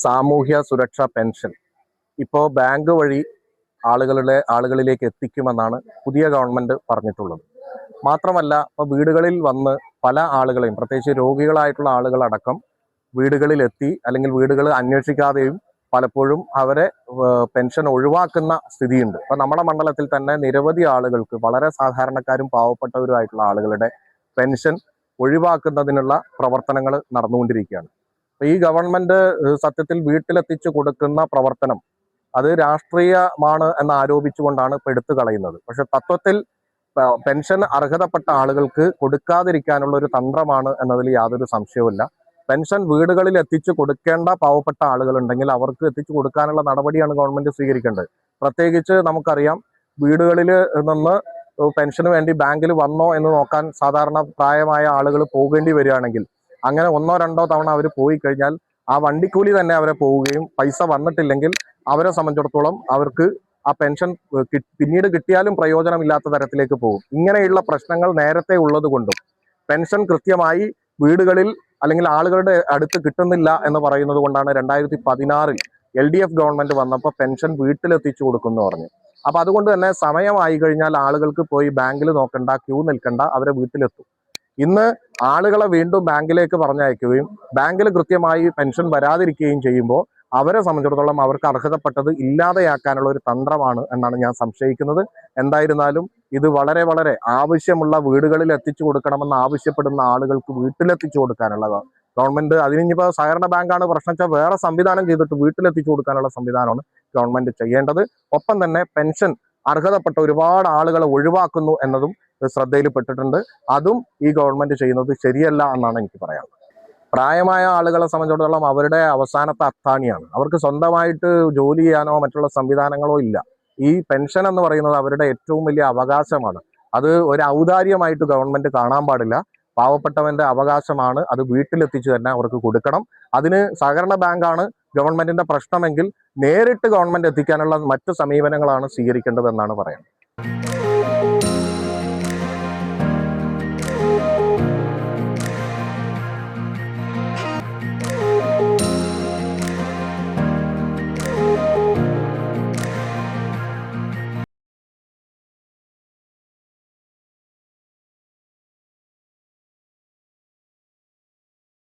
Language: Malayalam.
സാമൂഹ്യ സുരക്ഷാ പെൻഷൻ ഇപ്പോൾ ബാങ്ക് വഴി ആളുകളിലേക്ക് എത്തിക്കുമെന്നാണ് പുതിയ ഗവൺമെന്റ് പറഞ്ഞിട്ടുള്ളത്. മാത്രമല്ല, ഇപ്പോൾ വീടുകളിൽ വന്ന് പല ആളുകളെയും, പ്രത്യേകിച്ച് രോഗികളായിട്ടുള്ള ആളുകളടക്കം വീടുകളിൽ എത്തി അല്ലെങ്കിൽ വീടുകൾ അന്വേഷിക്കാതെയും പലപ്പോഴും അവരെ പെൻഷൻ ഒഴിവാക്കുന്ന സ്ഥിതിയുണ്ട്. ഇപ്പൊ നമ്മുടെ മണ്ഡലത്തിൽ തന്നെ നിരവധി ആളുകൾക്ക്, വളരെ സാധാരണക്കാരും പാവപ്പെട്ടവരുമായിട്ടുള്ള ആളുകളുടെ പെൻഷൻ ഒഴിവാക്കുന്നതിനുള്ള പ്രവർത്തനങ്ങൾ നടന്നുകൊണ്ടിരിക്കുകയാണ്. ഈ ഗവൺമെന്റ് സത്യത്തിൽ വീട്ടിലെത്തിച്ചു കൊടുക്കുന്ന പ്രവർത്തനം അത് രാഷ്ട്രീയമാണ് എന്ന് ആരോപിച്ചുകൊണ്ടാണ് ഇപ്പൊ എടുത്തു കളയുന്നത്. പക്ഷെ തത്വത്തിൽ പെൻഷൻ അർഹതപ്പെട്ട ആളുകൾക്ക് കൊടുക്കാതിരിക്കാനുള്ള ഒരു തന്ത്രമാണ് എന്നതിൽ യാതൊരു സംശയവുമില്ല. പെൻഷൻ വീടുകളിൽ എത്തിച്ചു കൊടുക്കേണ്ട പാവപ്പെട്ട ആളുകളുണ്ടെങ്കിൽ അവർക്ക് എത്തിച്ചു കൊടുക്കാനുള്ള നടപടിയാണ് ഗവൺമെന്റ് സ്വീകരിക്കേണ്ടത്. പ്രത്യേകിച്ച് നമുക്കറിയാം, വീടുകളിൽ നിന്ന് പെൻഷന് വേണ്ടി ബാങ്കിൽ വന്നോ എന്ന് നോക്കാൻ സാധാരണ പ്രായമായ ആളുകൾ പോകേണ്ടി വരികയാണെങ്കിൽ, അങ്ങനെ ഒന്നോ രണ്ടോ തവണ അവർ പോയി കഴിഞ്ഞാൽ ആ വണ്ടിക്കൂലി തന്നെ അവരെ പോവുകയും പൈസ വന്നിട്ടില്ലെങ്കിൽ അവരെ സംബന്ധിച്ചിടത്തോളം അവർക്ക് ആ പെൻഷൻ പിന്നീട് കിട്ടിയാലും പ്രയോജനമില്ലാത്ത തരത്തിലേക്ക് പോകും. ഇങ്ങനെയുള്ള പ്രശ്നങ്ങൾ നേരത്തെ ഉള്ളത് കൊണ്ടും പെൻഷൻ കൃത്യമായി വീടുകളിൽ അല്ലെങ്കിൽ ആളുകളുടെ അടുത്ത് കിട്ടുന്നില്ല എന്ന് പറയുന്നത് കൊണ്ടാണ് 2016 LDF ഗവൺമെന്റ് വന്നപ്പോൾ പെൻഷൻ വീട്ടിലെത്തിച്ചു കൊടുക്കുന്നു പറഞ്ഞു. അപ്പൊ അതുകൊണ്ട് തന്നെ സമയമായി കഴിഞ്ഞാൽ ആളുകൾക്ക് പോയി ബാങ്കിൽ നോക്കണ്ട, ക്യൂ നിൽക്കണ്ട, അവരെ വീട്ടിലെത്തും. ഇന്ന് ആളുകളെ വീണ്ടും ബാങ്കിലേക്ക് പറഞ്ഞയക്കുകയും ബാങ്കിൽ കൃത്യമായി പെൻഷൻ വരാതിരിക്കുകയും ചെയ്യുമ്പോൾ അവരെ സംബന്ധിച്ചിടത്തോളം അവർക്ക് അർഹതപ്പെട്ടത് ഇല്ലാതെയാക്കാനുള്ള ഒരു തന്ത്രമാണ് എന്നാണ് ഞാൻ സംശയിക്കുന്നത്. എന്തായിരുന്നാലും ഇത് വളരെ വളരെ ആവശ്യമുള്ള വീടുകളിൽ എത്തിച്ചു കൊടുക്കണമെന്ന് ആവശ്യപ്പെടുന്ന ആളുകൾക്ക് വീട്ടിലെത്തിച്ചു കൊടുക്കാനുള്ളതാണ് ഗവൺമെന്റ്. അതിനിപ്പോൾ സഹകരണ ബാങ്കാണ് പ്രശ്നം വെച്ചാൽ വേറെ സംവിധാനം ചെയ്തിട്ട് വീട്ടിലെത്തിച്ചു കൊടുക്കാനുള്ള സംവിധാനമാണ് ഗവൺമെന്റ് ചെയ്യേണ്ടത്. ഒപ്പം തന്നെ പെൻഷൻ അർഹതപ്പെട്ട ഒരുപാട് ആളുകളെ ഒഴിവാക്കുന്നു എന്നതും ശ്രദ്ധയിൽപ്പെട്ടിട്ടുണ്ട്. അതും ഈ ഗവൺമെന്റ് ചെയ്യുന്നത് ശരിയല്ല എന്നാണ് എനിക്ക് പറയാനുള്ളത്. പ്രായമായ ആളുകളെ സംബന്ധിച്ചിടത്തോളം അവരുടെ അവസാനത്തെ അത്താണിയാണ്. അവർക്ക് സ്വന്തമായിട്ട് ജോലി ചെയ്യാനോ മറ്റുള്ള സംവിധാനങ്ങളോ ഇല്ല. ഈ പെൻഷൻ എന്ന് പറയുന്നത് അവരുടെ ഏറ്റവും വലിയ അവകാശമാണ്. അത് ഒരു ഔദാര്യമായിട്ട് ഗവൺമെന്റ് കാണാൻ പാടില്ല. പാവപ്പെട്ടവന്റെ അവകാശമാണ്. അത് വീട്ടിലെത്തിച്ച് തന്നെ അവർക്ക് കൊടുക്കണം. അതിന് സഹകരണ ബാങ്കാണ് ഗവൺമെന്റിന്റെ പ്രശ്നമെങ്കിൽ നേരിട്ട് ഗവൺമെന്റ് എത്തിക്കാനുള്ള മറ്റു സമീപനങ്ങളാണ് സ്വീകരിക്കേണ്ടതെന്നാണ് പറയുന്നത്.